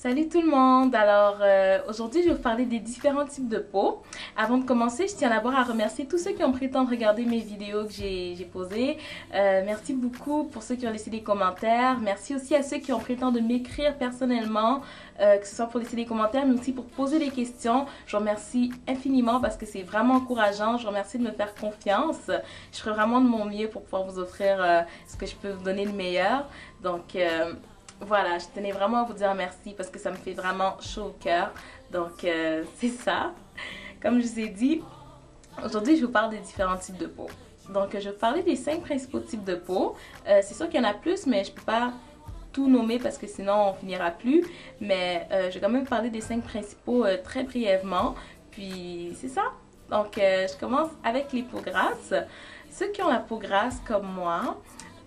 Salut tout le monde! Alors aujourd'hui je vais vous parler des différents types de peau. Avant de commencer, je tiens d'abord à remercier tous ceux qui ont pris le temps de regarder mes vidéos que j'ai posées. Merci beaucoup pour ceux qui ont laissé des commentaires. Merci aussi à ceux qui ont pris le temps de m'écrire personnellement, que ce soit pour laisser des commentaires mais aussi pour poser des questions. Je vous remercie infiniment parce que c'est vraiment encourageant. Je vous remercie de me faire confiance. Je ferai vraiment de mon mieux pour pouvoir vous offrir ce que je peux vous donner le meilleur. Donc voilà, je tenais vraiment à vous dire merci parce que ça me fait vraiment chaud au cœur. Donc, c'est ça. Comme je vous ai dit, aujourd'hui, je vous parle des différents types de peau. Donc, je vais vous parler des 5 principaux types de peau. C'est sûr qu'il y en a plus, mais je ne peux pas tout nommer parce que sinon, on finira plus. Mais je vais quand même parler des 5 principaux très brièvement. Puis, c'est ça. Donc, je commence avec les peaux grasses. Ceux qui ont la peau grasse comme moi,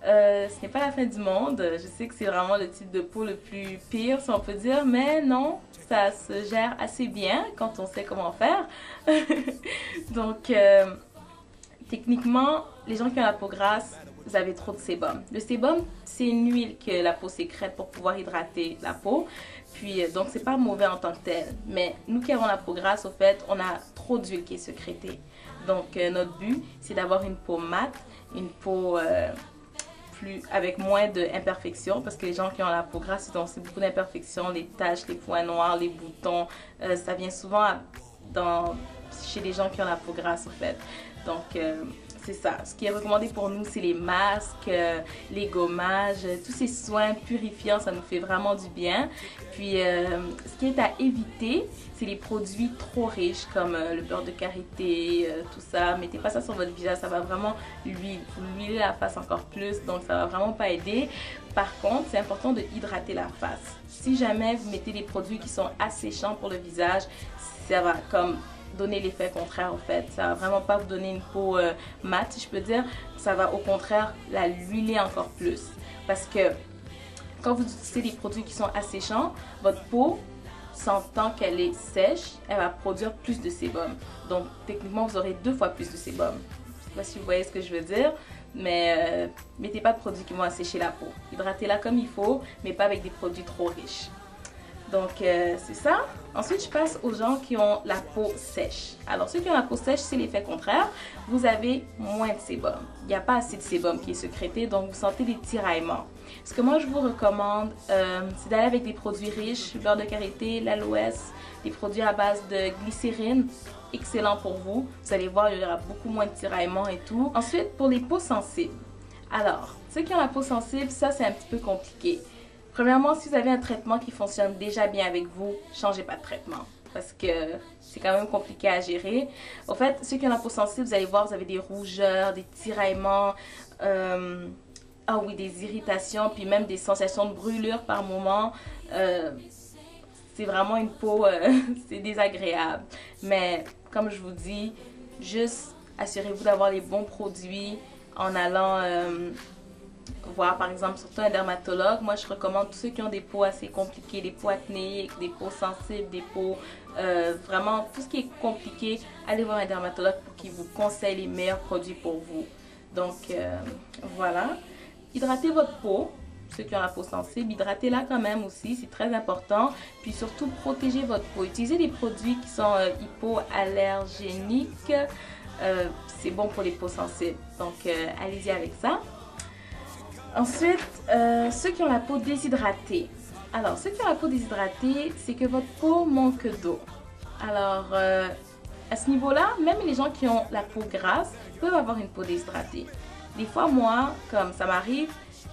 ce n'est pas la fin du monde. Je sais que c'est vraiment le type de peau le plus pire, si on peut dire, mais non, ça se gère assez bien quand on sait comment faire. Donc, techniquement, les gens qui ont la peau grasse, vous avez trop de sébum. Le sébum, c'est une huile que la peau sécrète pour pouvoir hydrater la peau. Puis, donc, c'est pas mauvais en tant que tel. Mais nous qui avons la peau grasse, au fait, on a trop d'huile qui est sécrétée. Donc, notre but, c'est d'avoir une peau mate, une peau avec moins d'imperfections, parce que les gens qui ont la peau grasse, ils ont aussi beaucoup d'imperfections, les taches, les points noirs, les boutons. Ça vient souvent chez les gens qui ont la peau grasse, en fait. Donc, c'est ça. Ce qui est recommandé pour nous, c'est les masques, les gommages, tous ces soins purifiants, ça nous fait vraiment du bien. Puis, ce qui est à éviter, c'est les produits trop riches comme le beurre de karité, tout ça. Mettez pas ça sur votre visage, ça va vraiment vous l'huiler la face encore plus, donc ça va vraiment pas aider. Par contre, c'est important de hydrater la face. Si jamais vous mettez des produits qui sont asséchants pour le visage, ça va comme donner l'effet contraire en fait. Ça va vraiment pas vous donner une peau mate, si je peux dire. Ça va au contraire l'huiler encore plus. Parce que quand vous utilisez des produits qui sont asséchants, votre peau, sentant qu'elle est sèche, elle va produire plus de sébum. Donc techniquement, vous aurez 2 fois plus de sébum. Je sais pas si vous voyez ce que je veux dire, mais mettez pas de produits qui vont assécher la peau. Hydratez-la comme il faut, mais pas avec des produits trop riches. Donc, c'est ça. Ensuite, je passe aux gens qui ont la peau sèche. Alors, ceux qui ont la peau sèche, c'est l'effet contraire. Vous avez moins de sébum. Il n'y a pas assez de sébum qui est sécrété, donc vous sentez des tiraillements. Ce que moi, je vous recommande, c'est d'aller avec des produits riches, le beurre de karité, l'aloès, des produits à base de glycérine. Excellent pour vous. Vous allez voir, il y aura beaucoup moins de tiraillements et tout. Ensuite, pour les peaux sensibles. Alors, ceux qui ont la peau sensible, ça, c'est un petit peu compliqué. Premièrement, si vous avez un traitement qui fonctionne déjà bien avec vous, changez pas de traitement parce que c'est quand même compliqué à gérer. Au fait, ceux qui ont la peau sensible, vous allez voir, vous avez des rougeurs, des tiraillements, ah oui, des irritations, puis même des sensations de brûlure par moment. C'est vraiment une peau, c'est désagréable. Mais comme je vous dis, juste assurez-vous d'avoir les bons produits en allant voir par exemple surtout un dermatologue. Moi je recommande tous ceux qui ont des peaux assez compliquées, des peaux acnéiques, des peaux sensibles, des peaux vraiment tout ce qui est compliqué, allez voir un dermatologue pour qu'il vous conseille les meilleurs produits pour vous. Donc voilà, hydratez votre peau. Ceux qui ont la peau sensible, hydratez-la quand même aussi, c'est très important. Puis surtout, protégez votre peau. Utilisez des produits qui sont hypoallergéniques. C'est bon pour les peaux sensibles. Donc, allez-y avec ça. Ensuite, ceux qui ont la peau déshydratée. Alors, ceux qui ont la peau déshydratée, c'est que votre peau manque d'eau. Alors, à ce niveau-là, même les gens qui ont la peau grasse peuvent avoir une peau déshydratée. Des fois, moi, comme ça m'arrive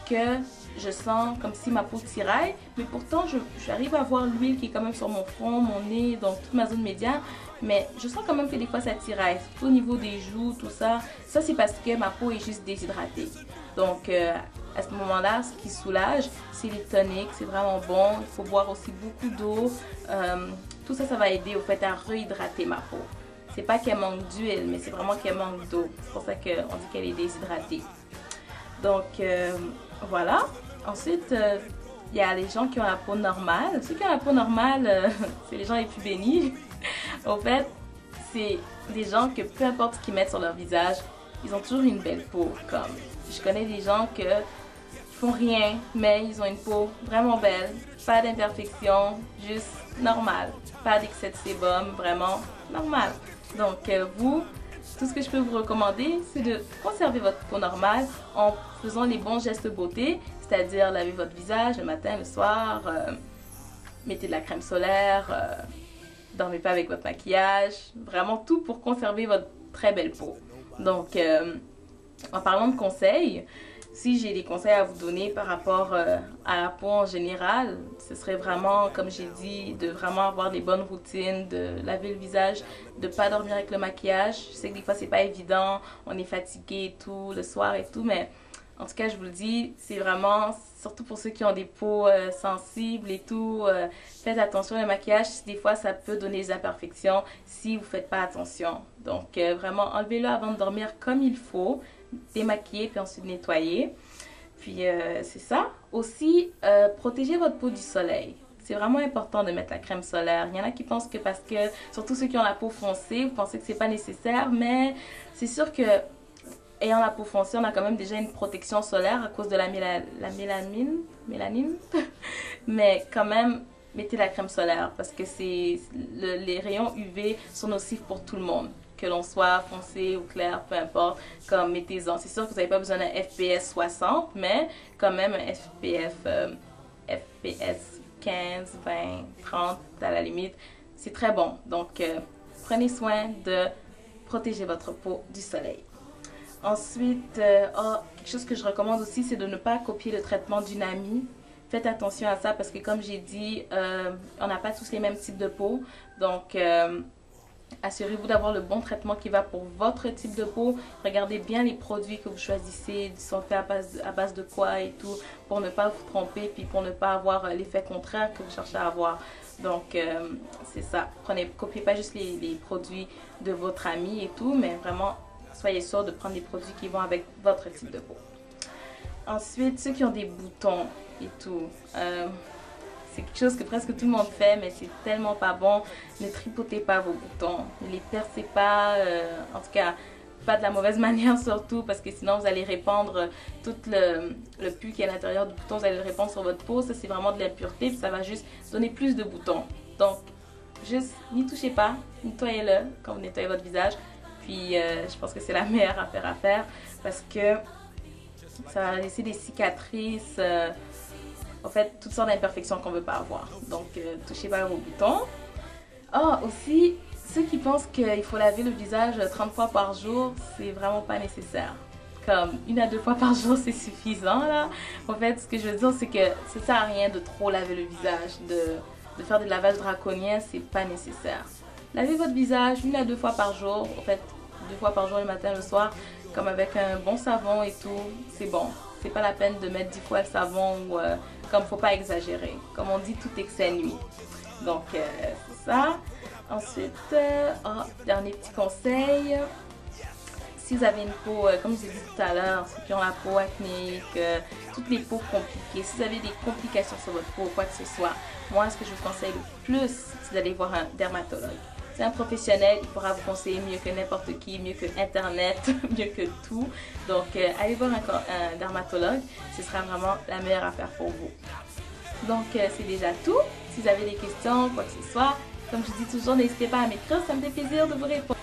que je sens comme si ma peau tiraille, mais pourtant j'arrive à voir l'huile qui est quand même sur mon front, mon nez, donc toute ma zone médiane, mais je sens quand même que des fois ça tiraille, surtout au niveau des joues, tout ça. Ça c'est parce que ma peau est juste déshydratée. Donc à ce moment-là, ce qui soulage, c'est les toniques, c'est vraiment bon. Il faut boire aussi beaucoup d'eau. Tout ça, ça va aider au fait à rehydrater ma peau. C'est pas qu'elle manque d'huile, mais c'est vraiment qu'elle manque d'eau. C'est pour ça qu'on dit qu'elle est déshydratée. Donc voilà. Ensuite, il y a les gens qui ont la peau normale. Ceux qui ont la peau normale, c'est les gens les plus bénis. Au fait, c'est des gens que peu importe ce qu'ils mettent sur leur visage, ils ont toujours une belle peau. Comme je connais des gens que font rien, mais ils ont une peau vraiment belle, pas d'imperfections, juste normal, pas d'excès de sébum, vraiment normal. Donc vous, tout ce que je peux vous recommander, c'est de conserver votre peau normale en faisant les bons gestes beauté, c'est-à-dire laver votre visage le matin, le soir, mettez de la crème solaire, dormez pas avec votre maquillage, vraiment tout pour conserver votre très belle peau. Donc, en parlant de conseils, si j'ai des conseils à vous donner par rapport à la peau en général, ce serait vraiment, comme j'ai dit, de vraiment avoir des bonnes routines, de laver le visage, de pas dormir avec le maquillage. Je sais que des fois c'est pas évident, on est fatigué et tout, le soir et tout, mais en tout cas je vous le dis, c'est vraiment, surtout pour ceux qui ont des peaux sensibles et tout, faites attention, le maquillage, des fois ça peut donner des imperfections si vous faites pas attention. Donc vraiment enlevez-le avant de dormir comme il faut, démaquiller puis ensuite nettoyer. Puis c'est ça. Aussi, protégez votre peau du soleil. C'est vraiment important de mettre la crème solaire. Il y en a qui pensent que parce que, surtout ceux qui ont la peau foncée, vous pensez que c'est pas nécessaire, mais c'est sûr que ayant la peau foncée, on a quand même déjà une protection solaire à cause de la mélanine. Mais quand même, mettez la crème solaire parce que les rayons UV sont nocifs pour tout le monde. Que l'on soit foncé ou clair, peu importe, comme mettez-en. C'est sûr que vous n'avez pas besoin d'un FPS 60, mais quand même un FPS 15, 20, 30 à la limite, c'est très bon. Donc, prenez soin de protéger votre peau du soleil. Ensuite, quelque chose que je recommande aussi, c'est de ne pas copier le traitement d'une amie. Faites attention à ça parce que comme j'ai dit, on n'a pas tous les mêmes types de peau. Donc, assurez-vous d'avoir le bon traitement qui va pour votre type de peau. Regardez bien les produits que vous choisissez, ils sont faits à base de quoi et tout, pour ne pas vous tromper, puis pour ne pas avoir l'effet contraire que vous cherchez à avoir. Donc, c'est ça. Copiez pas juste les produits de votre ami et tout, mais vraiment, soyez sûr de prendre des produits qui vont avec votre type de peau. Ensuite, ceux qui ont des boutons et tout, c'est quelque chose que presque tout le monde fait, mais c'est tellement pas bon. Ne tripotez pas vos boutons, ne les percez pas, en tout cas, pas de la mauvaise manière surtout, parce que sinon vous allez répandre tout le pus qui est à l'intérieur du bouton, vous allez le répandre sur votre peau. Ça, c'est vraiment de l'impureté, puis ça va juste donner plus de boutons. Donc, juste n'y touchez pas, nettoyez-le quand vous nettoyez votre visage. Puis, je pense que c'est la meilleure affaire à faire, parce que ça va laisser des cicatrices, en fait, toutes sortes d'imperfections qu'on ne veut pas avoir. Donc, touchez pas vos boutons. Aussi, ceux qui pensent qu'il faut laver le visage 30 fois par jour, c'est vraiment pas nécessaire. Comme 1 à 2 fois par jour, c'est suffisant, là. En fait, ce que je veux dire, c'est que ça sert à rien de trop laver le visage, de faire des lavages draconiens, c'est pas nécessaire. Lavez votre visage 1 à 2 fois par jour, en fait, 2 fois par jour, le matin, le soir, comme avec un bon savon et tout, c'est bon. C'est pas la peine de mettre 10 fois le savon ou comme faut pas exagérer. Comme on dit, tout excès nuit. Donc, c'est ça. Ensuite, dernier petit conseil. Si vous avez une peau, comme je vous ai dit tout à l'heure, ceux qui ont la peau acnéique, toutes les peaux compliquées, si vous avez des complications sur votre peau ou quoi que ce soit, moi, ce que je vous conseille le plus, c'est d'aller voir un dermatologue. C'est un professionnel, il pourra vous conseiller mieux que n'importe qui, mieux que Internet, mieux que tout. Donc, allez voir un dermatologue, ce sera vraiment la meilleure affaire pour vous. Donc, c'est déjà tout. Si vous avez des questions, quoi que ce soit, comme je dis toujours, n'hésitez pas à m'écrire, ça me fait plaisir de vous répondre.